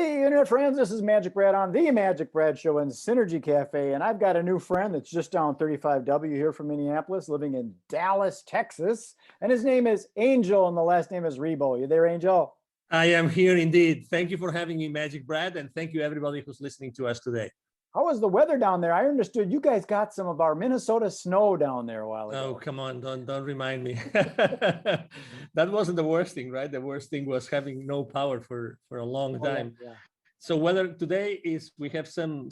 Hey, internet friends, this is Magic Brad on the Magic Brad Show in Synergy Cafe, and I've got a new friend that's just down 35W here from Minneapolis, living in Dallas, Texas, and his name is Angel, and the last name is Rebo. You there, Angel? I am here indeed. Thank you for having me, Magic Brad, and thank you everybody who's listening to us today. How was the weather down there? I understood you guys got some of our Minnesota snow down there a while ago. Oh, come on, don't remind me. That wasn't the worst thing, right? The worst thing was having no power for a long time. Yeah. So weather today is we have some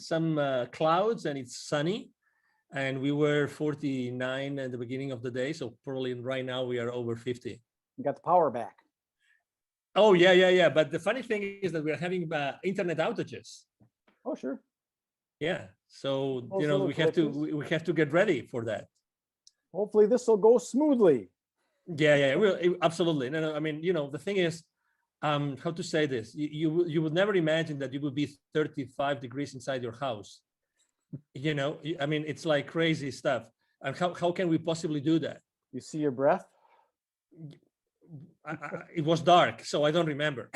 clouds and it's sunny, and we were 49 at the beginning of the day. So probably right now we are over 50. You got the power back. Oh yeah. But the funny thing is that we're having internet outages. Oh sure. Yeah. So Also we have to get ready for that. Hopefully this will go smoothly. Yeah. Absolutely. No. I mean, the thing is, how to say this? You would never imagine that you would be 35 degrees inside your house. I mean, it's like crazy stuff. And how can we possibly do that? You see your breath? It was dark, so I don't remember.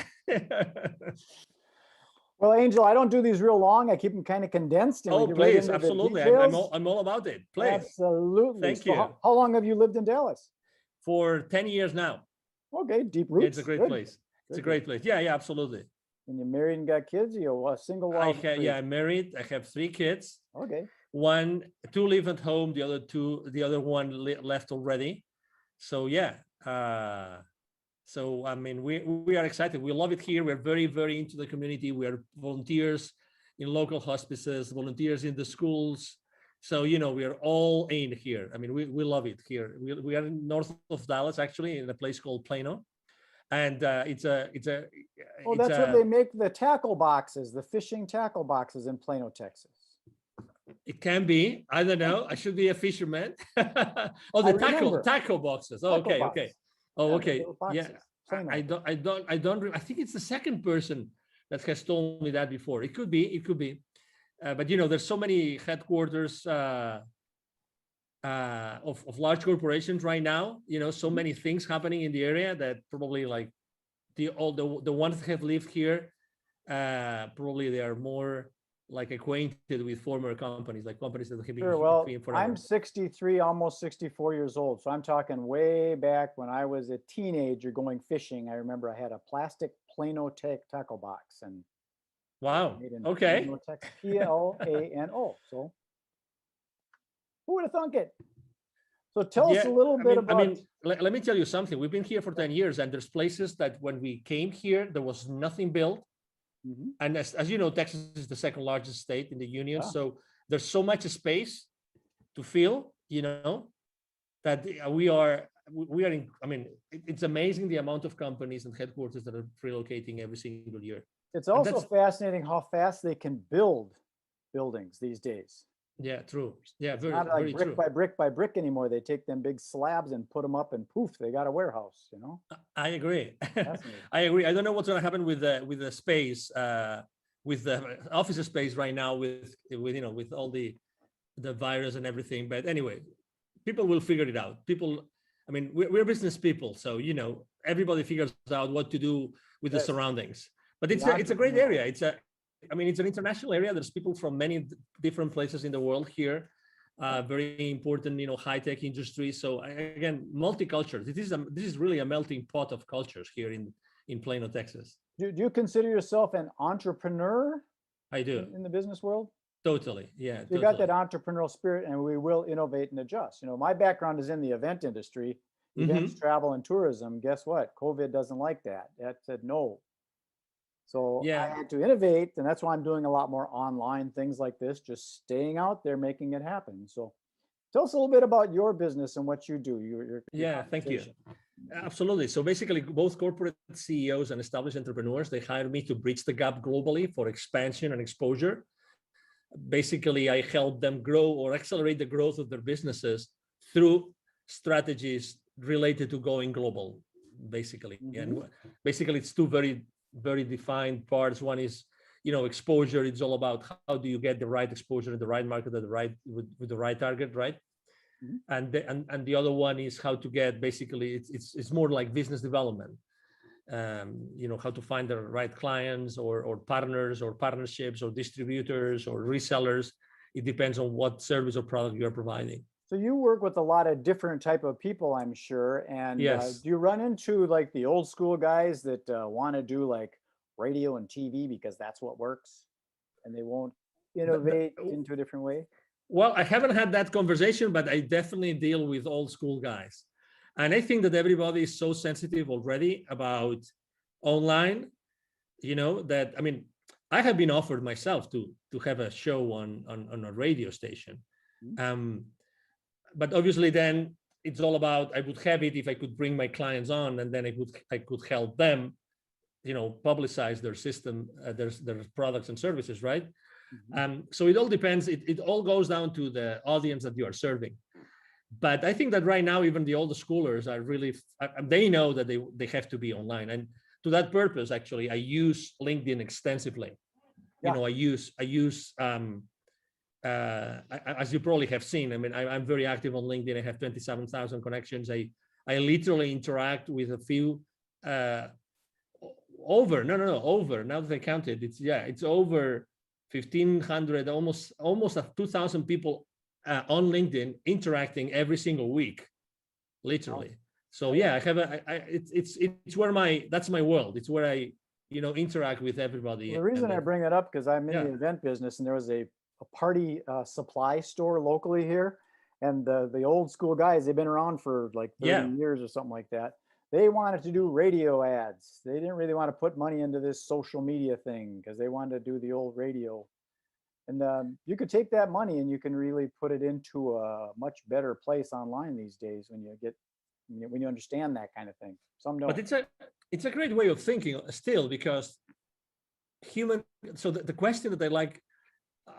Well, Angel, I don't do these real long. I keep them kind of condensed. And oh, please, absolutely. I'm all about it. Please. Absolutely. Thank you. How long have you lived in Dallas? For 10 years now. Okay, deep roots. Yeah, it's a great place. It's a great place. Yeah, absolutely. And you're married and got kids? You're a single wife? I'm married. I have 3 kids. Okay. 2 live at home. The other one left already. So yeah. So I mean, we are excited. We love it here. We're very, very into the community. We are volunteers in local hospices, volunteers in the schools. So we are all in here. I mean, we love it here. We are north of Dallas, actually, in a place called Plano, and it's a. Oh, that's where they make the tackle boxes, the fishing tackle boxes in Plano, Texas. It can be. I don't know. I should be a fisherman. Oh, the tackle boxes. Oh, okay. Oh, okay. Yeah, I don't. I think it's the second person that has told me that before. It could be. But there's so many headquarters of large corporations right now. So many things happening in the area that probably like the ones that have lived here, probably they are more like acquainted with former companies, like companies that have been Sure. Well, here forever. I'm 63, almost 64 years old. So I'm talking way back when I was a teenager going fishing. I remember I had a plastic Plano tackle box and wow. Okay. Plano. So who would have thunk it? So tell us a little bit about. I mean, let me tell you something. We've been here for 10 years, and there's places that when we came here, there was nothing built. Mm-hmm. And as you know, Texas is the second largest state in the union. Ah. So there's so much space to fill, that we are in. I mean, it's amazing the amount of companies and headquarters that are relocating every single year. It's also fascinating how fast they can build buildings these days. Yeah, true. Yeah, very, not like very brick true. by brick by brick anymore. They take them big slabs and put them up, and poof, they got a warehouse. I agree. I agree. I don't know what's going to happen with the space, with the office space right now, with all the virus and everything. But anyway, people will figure it out. I mean, we're business people, so everybody figures out what to do with the surroundings. But it's a great area. It's an international area. There's people from many different places in the world here. Very important, high-tech industry. So again, multicultural. This is really a melting pot of cultures here in Plano, Texas. Do you consider yourself an entrepreneur? I do. In the business world? Totally. Yeah. You got that entrepreneurial spirit, and we will innovate and adjust. My background is in the event industry, events, travel, and tourism. Guess what? COVID doesn't like that. That said no. So I had to innovate, and that's why I'm doing a lot more online things like this, just staying out there, making it happen. So tell us a little bit about your business and what you do. Thank you. Absolutely. So basically, both corporate CEOs and established entrepreneurs, they hire me to bridge the gap globally for expansion and exposure. Basically, I help them grow or accelerate the growth of their businesses through strategies related to going global, basically. Mm-hmm. And basically, it's two very, very defined parts. One is, exposure. It's all about how do you get the right exposure in the right market at the right with the right target, right? Mm-hmm. And the other one is how to get, basically, it's more like business development. how to find the right clients or partners or partnerships or distributors or resellers. It depends on what service or product you're providing. So you work with a lot of different type of people, I'm sure. And Yes. do you run into like the old school guys that want to do like radio and TV because that's what works, and they won't innovate into a different way? Well, I haven't had that conversation, but I definitely deal with old school guys. And I think that everybody is so sensitive already about online, that, I mean, I have been offered myself to have a show on a radio station. But obviously then it's all about, I would have it if I could bring my clients on, and then I could help them, publicize their system, their products and services, right? So it all depends. It all goes down to the audience that you are serving. But I think that right now, even the older schoolers are really, they know that they have to be online. And to that purpose, actually, I use LinkedIn extensively. Yeah. I use as you probably have seen, I mean, I'm very active on LinkedIn. I have 27,000 connections. I literally interact with a few, over, now that I counted, it's over 1,500, almost 2,000 people on LinkedIn interacting every single week, literally. Wow. So yeah, I have it's where that's my world. It's where I, interact with everybody. Well, the reason I bring it up, because I'm in the event business, and there was a party supply store locally here, and the old school guys, they've been around for like 30 years or something like that. They wanted to do radio ads. They didn't really want to put money into this social media thing because they wanted to do the old radio. And you could take that money and you can really put it into a much better place online these days when you understand that kind of thing. Some don't. But it's a great way of thinking still, because so the question that I like,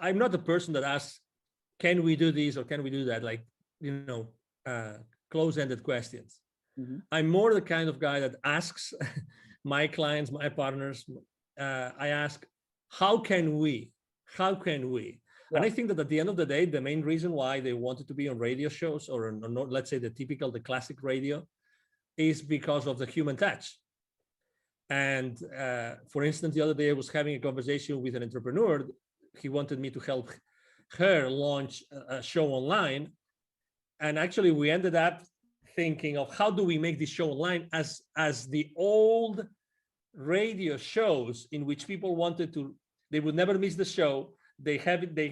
I'm not the person that asks, can we do this or can we do that? Like, close-ended questions. I'm more the kind of guy that asks my clients, my partners, I ask, how can we? Yeah. And I think that at the end of the day, the main reason why they wanted to be on radio shows or let's say the classic radio, is because of the human touch. And for instance, the other day I was having a conversation with an entrepreneur. He wanted me to help her launch a show online. And actually we ended up thinking of how do we make this show online as the old radio shows in which people they would never miss the show. They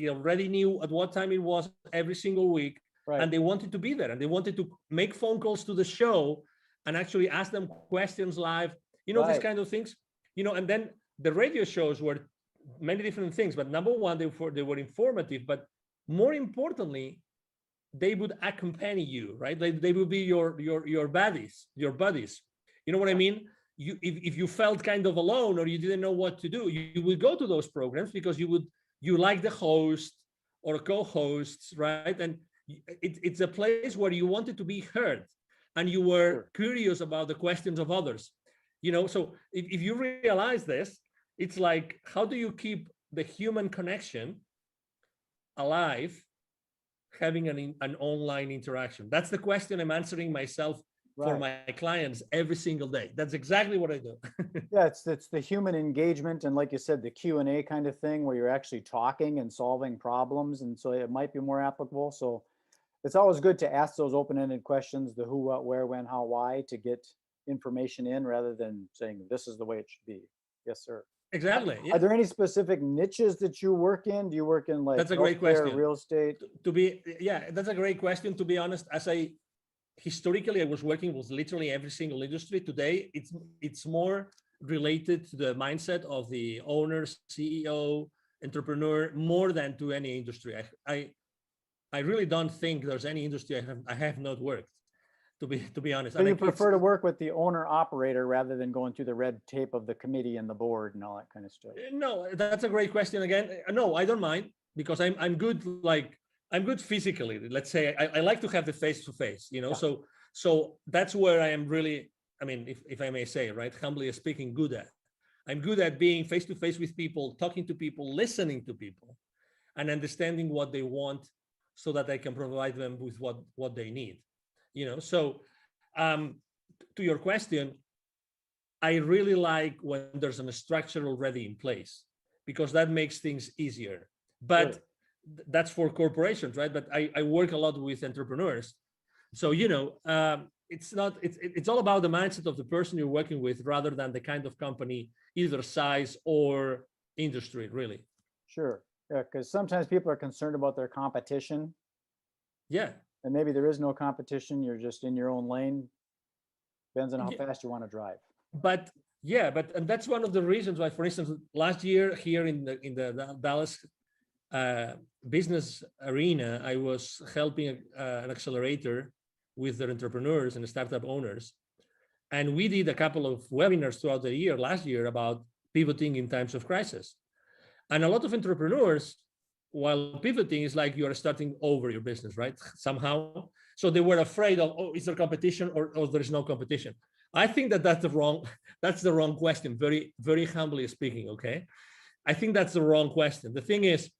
already knew at what time it was every single week. Right. And they wanted to be there, and they wanted to make phone calls to the show and actually ask them questions live, these kind of things, and then the radio shows were many different things, but number one, they were informative, but more importantly, they would accompany you, right? They would be your buddies. You know what I mean? If you felt kind of alone or you didn't know what to do, you would go to those programs because you like the host or co-hosts, right? And it's a place where you wanted to be heard and you were curious about the questions of others. So if you realize this, it's like, how do you keep the human connection alive, having an online interaction? That's the question I'm answering myself for my clients every single day. That's exactly what I do. Yeah, it's the human engagement, and like you said, the Q&A kind of thing where you're actually talking and solving problems, and so it might be more applicable. So it's always good to ask those open-ended questions, the who, what, where, when, how, why, to get information in rather than saying this is the way it should be. Yes, sir. Exactly. Are there any specific niches that you work in? Do you work in like that's a great question. Real estate? That's a great question. To be honest, historically I was working with literally every single industry. Today it's more related to the mindset of the owner, CEO, entrepreneur, more than to any industry. I really don't think there's any industry I have not worked, to be honest. So you prefer to work with the owner operator rather than going through the red tape of the committee and the board and all that kind of stuff? No, that's a great question again. No, I don't mind, because I'm good. I'm good physically. Let's say I like to have the face-to-face, Yeah. So that's where I am really, I mean, if I may say, right, humbly speaking, good at. I'm good at being face-to-face with people, talking to people, listening to people, and understanding what they want so that I can provide them with what they need. So to your question, I really like when there's a structure already in place, because that makes things easier. But that's for corporations, right? But I work a lot with entrepreneurs. So, it's all about the mindset of the person you're working with rather than the kind of company, either size or industry, really. Sure. Yeah, because sometimes people are concerned about their competition. Yeah. And maybe there is no competition. You're just in your own lane. Depends on how fast you want to drive. But and that's one of the reasons why, for instance, last year here in the Dallas business arena, I was helping an accelerator with their entrepreneurs and startup owners. And we did a couple of webinars throughout the year, last year, about pivoting in times of crisis. And a lot of entrepreneurs, while pivoting, is like you are starting over your business, right? Somehow. So they were afraid of, oh, is there competition or there is no competition? I think that's the wrong question, very, very humbly speaking, okay? I think that's the wrong question. The thing is,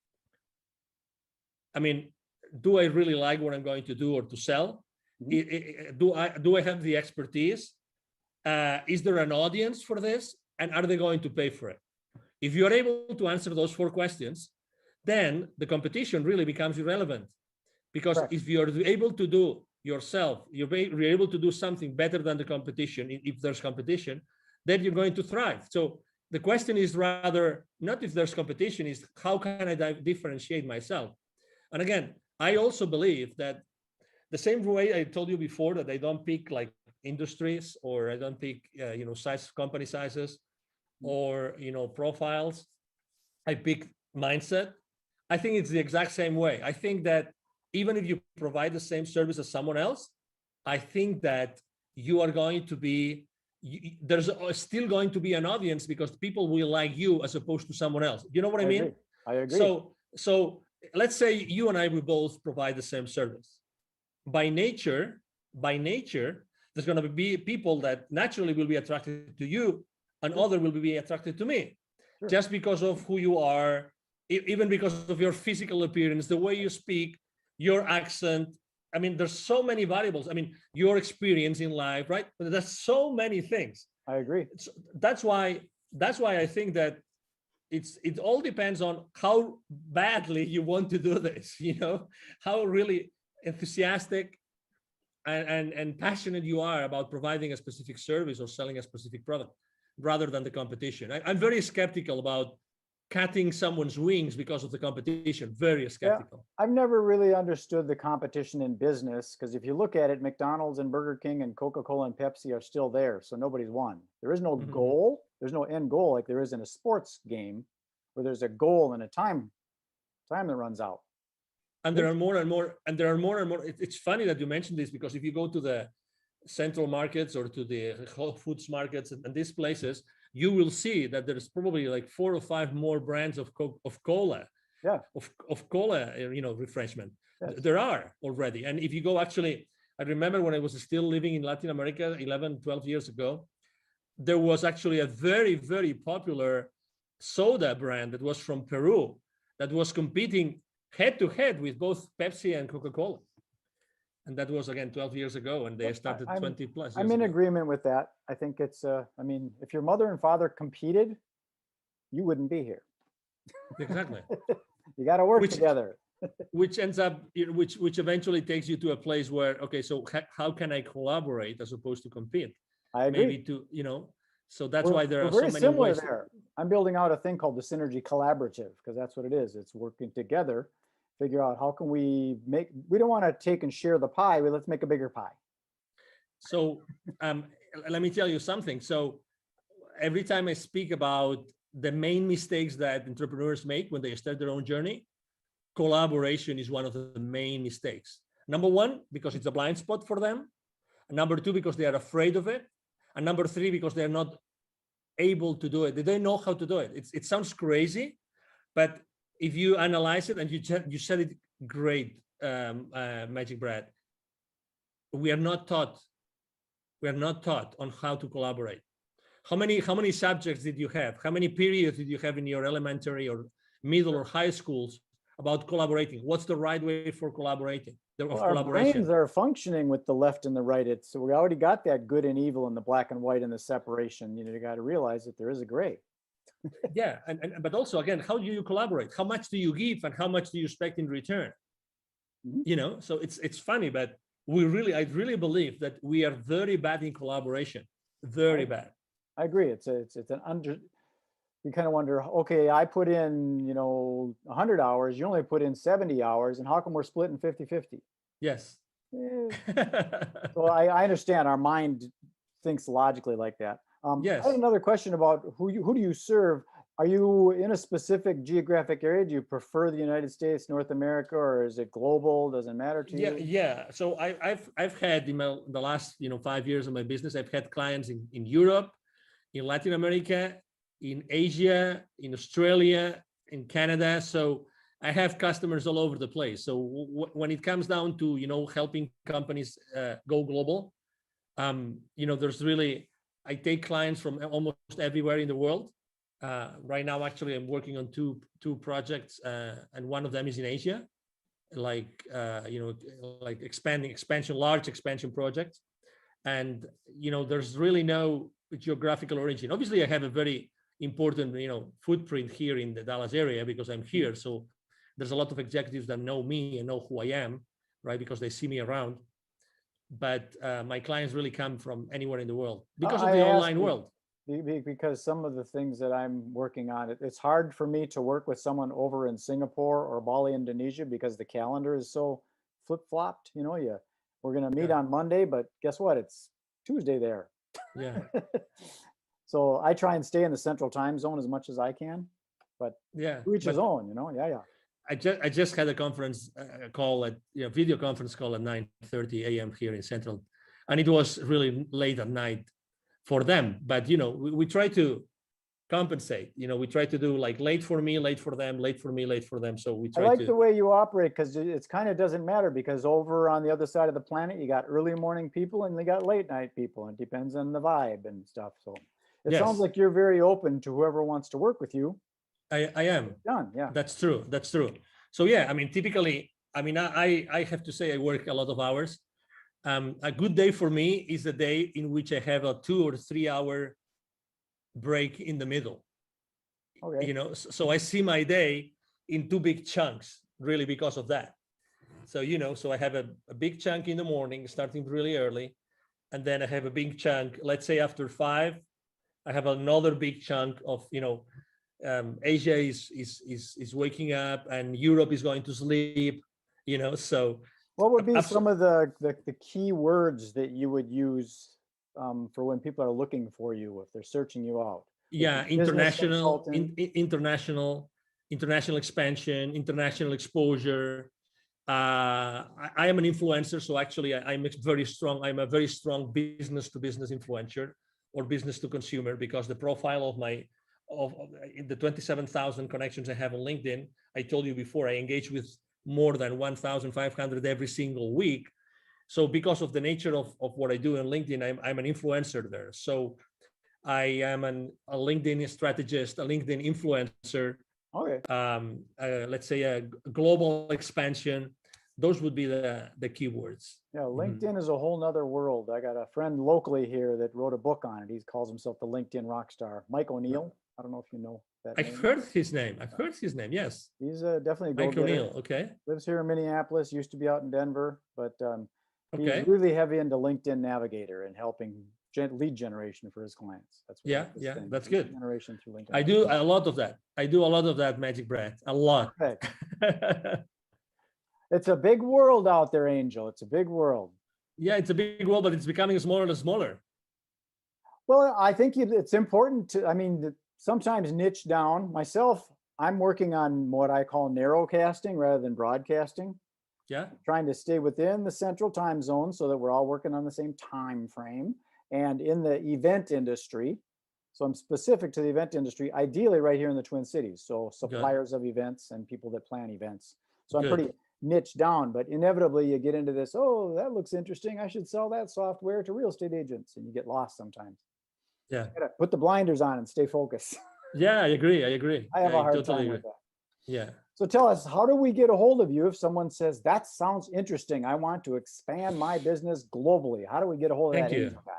I mean, do I really like what I'm going to do or to sell? Do I have the expertise? Is there an audience for this? And are they going to pay for it? If you're able to answer those 4 questions, then the competition really becomes irrelevant. Because if you're able to do yourself, you're able to do something better than the competition, if there's competition, then you're going to thrive. So the question is rather not if there's competition, is how can I differentiate myself? And again, I also believe that the same way I told you before that I don't pick like industries, or I don't pick company sizes, or profiles. I pick mindset. I think it's the exact same way. I think that even if you provide the same service as someone else, I think that you are going to be, there's still going to be an audience, because people will like you as opposed to someone else. You know what I mean? I agree. So let's say you and I will both provide the same service. By nature, there's going to be people that naturally will be attracted to you, and other will be attracted to me, just because of who you are, even because of your physical appearance, the way you speak, your accent. I mean, there's so many variables. I mean, your experience in life, right? There's so many things. I agree. That's why I think that it all depends on how badly you want to do this, how really enthusiastic and passionate you are about providing a specific service or selling a specific product, rather than the competition. I'm very skeptical about cutting someone's wings because of the competition. Very skeptical. Yeah, I've never really understood the competition in business, because if you look at it, McDonald's and Burger King and Coca-Cola and Pepsi are still there. So nobody's won. There is no goal. There's no end goal like there is in a sports game, where there's a goal and a time that runs out. And there are more and more. It's funny that you mentioned this, because if you go to the central markets or to the Whole Foods markets and these places, you will see that there's probably like 4 or 5 more brands of cola, of cola, refreshment. Yes. There are already. And if you go, actually, I remember when I was still living in Latin America 11, 12 years ago, there was actually a very, very popular soda brand that was from Peru that was competing head to head with both Pepsi and Coca-Cola. And that was, again, 12 years ago, and they started 20 plus years I'm in ago. agreement with that. I think it's, if your mother and father competed, you wouldn't be here. Exactly. You got to work together. Which ends up, which eventually takes you to a place where, okay, so how can I collaborate as opposed to compete? I agree. Maybe so that's why there are so many similar ways. There. I'm building out a thing called the Synergy Collaborative, because that's what it is. It's working together. Figure out how can we don't want to take and share the pie, but let's make a bigger pie. So let me tell you something. So every time I speak about the main mistakes that entrepreneurs make when they start their own journey, collaboration is one of the main mistakes. Number 1, because it's a blind spot for them. And number 2, because they are afraid of it. And number 3, because they're not able to do it. They don't know how to do it. It sounds crazy, but if you analyze it, and you said it great, Magic Brad, we are not taught on how to collaborate. How many subjects did you have? How many periods did you have in your elementary or middle or high schools about collaborating. What's the right way for collaborating? Well, our brains are functioning with the left and the right. So we already got that good and evil and the black and white and the separation. You got to realize that there is a gray. Yeah, but also again, how do you collaborate? How much do you give and how much do you expect in return? Mm-hmm. So it's funny, but I really believe that we are very bad in collaboration. Very bad. I agree. It's an you kind of wonder, okay, I put in, 100 hours, you only put in 70 hours, and how come we're splitting 50-50? Yes. So I understand our mind thinks logically like that. Yes. I have another question about who do you serve? Are you in a specific geographic area? Do you prefer the United States, North America, or is it global? Doesn't matter to you? Yeah. So I've had in the last 5 years of my business, I've had clients in Europe, in Latin America, in Asia, in Australia, in Canada. So I have customers all over the place. So when it comes down to, helping companies go global, there's really, I take clients from almost everywhere in the world. Right now, actually, I'm working on two projects, and one of them is in Asia, like large expansion projects. And, there's really no geographical origin. Obviously, I have a very important, footprint here in the Dallas area because I'm here. So there's a lot of executives that know me and know who I am, right? Because they see me around. But my clients really come from anywhere in the world because of the online world. Because some of the things that I'm working on, it's hard for me to work with someone over in Singapore or Bali, Indonesia, because the calendar is so flip-flopped. We're going to meet on Monday, but guess what? It's Tuesday there. Yeah. So I try and stay in the central time zone as much as I can, but to each his own, Yeah. I just had a conference call video conference call at 9:30 a.m. here in Central, and it was really late at night for them. But we try to compensate. We try to do like late for me, late for them, late for me, late for them. So we try. I like the way you operate because it's kind of doesn't matter because over on the other side of the planet, you got early morning people and they got late night people. It depends on the vibe and stuff. So it sounds like you're very open to whoever wants to work with you. I am. Done. Yeah. That's true. So yeah, typically, I have to say I work a lot of hours. A good day for me is a day in which I have a 2 or 3 hour break in the middle. Okay. So I see my day in 2 big chunks, really, because of that. So, so I have a big chunk in the morning, starting really early. And then I have a big chunk, let's say after 5, I have another big chunk of, Asia is waking up and Europe is going to sleep, so. What would be some of the key words that you would use for when people are looking for you, if they're searching you out? Yeah, international expansion, international exposure. I am an influencer, so actually I'm a very strong business to business influencer or business to consumer, because the profile of the 27,000 connections I have on LinkedIn, I told you before, I engage with more than 1,500 every single week. So because of the nature of what I do on LinkedIn, I'm an influencer there. So I am a LinkedIn strategist, a LinkedIn influencer. Okay. Let's say a global expansion. Those would be the keywords. Yeah, LinkedIn is a whole nother world. I got a friend locally here that wrote a book on it. He calls himself the LinkedIn rock star, Mike O'Neill. I don't know if you know that name. I've heard his name. Yes. He's definitely a Mike O'Neill. Okay. Lives here in Minneapolis, used to be out in Denver, but he's really heavy into LinkedIn Navigator and helping lead generation for his clients. That's what that's good. Generation through LinkedIn. I do a lot of that. Magic Brad, a lot. It's a big world out there, Angel. It's a big world. Yeah, it's a big world, but it's becoming smaller and smaller. Well, I think it's important to, sometimes niche down. Myself, I'm working on what I call narrowcasting rather than broadcasting. Yeah. Trying to stay within the central time zone so that we're all working on the same time frame. And in the event industry, so I'm specific to the event industry, ideally right here in the Twin Cities. So suppliers of events and people that plan events. So I'm pretty niche down, but inevitably you get into this, oh, that looks interesting, I should sell that software to real estate agents, and you get lost sometimes. Yeah. You gotta put the blinders on and stay focused. Yeah, I agree. I have a hard time with that. Yeah. So tell us, how do we get a hold of you if someone says, that sounds interesting, I want to expand my business globally? How do we get a hold of Thank that you. angel guy?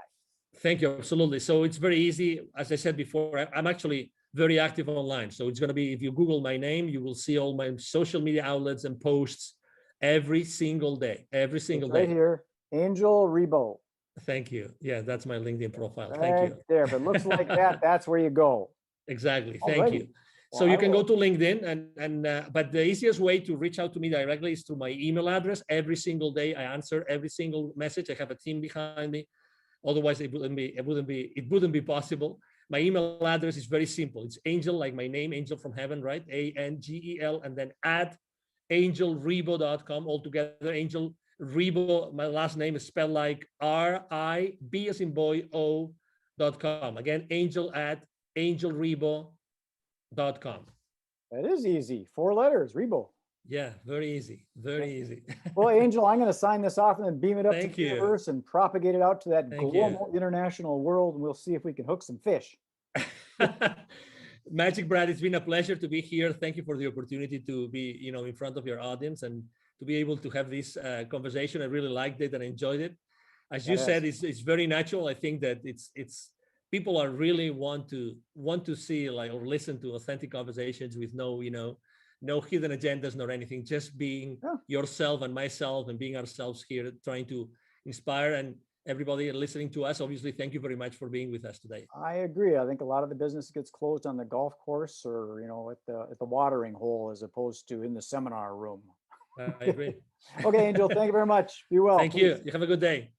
Thank you. Absolutely. So it's very easy. As I said before, I'm actually very active online. So it's going to be, if you Google my name, you will see all my social media outlets and posts every single day, every single It's right day. here, Angel Rebo. Thank you. Yeah, that's my LinkedIn profile. Right Thank you. there. If it looks like that, that's where you go. Exactly. Thank Already. you. Well, So you can go to LinkedIn but the easiest way to reach out to me directly is through my email address. Every single day I answer every single message. I have a team behind me. Otherwise it wouldn't be possible. My email address is very simple. It's Angel, like my name, Angel from Heaven, right? ANGEL, and then at angelrebo.com altogether. Angel Rebo, my last name is spelled like RIB as in boy O.com. Again, Angel at angelrebo.com. That is easy. 4 letters, Rebo. Yeah, very easy. Very easy. Well, Angel, I'm going to sign this off and then beam it up to the you. universe and propagate it out to that Thank global international world. And we'll see if we can hook some fish. Magic Brad, it's been a pleasure to be here. Thank you for the opportunity to be, in front of your audience and to be able to have this conversation. I really liked it and enjoyed it. As you said, it's very natural. I think that it's people are really want to see or listen to authentic conversations with no hidden agendas nor anything, just being yourself and myself and being ourselves here, trying to inspire. And everybody listening to us, obviously, thank you very much for being with us today. I agree. I think a lot of the business gets closed on the golf course or, at the watering hole as opposed to in the seminar room. I agree. Okay, Angel, thank you very much. Be well. Thank you. You have a good day.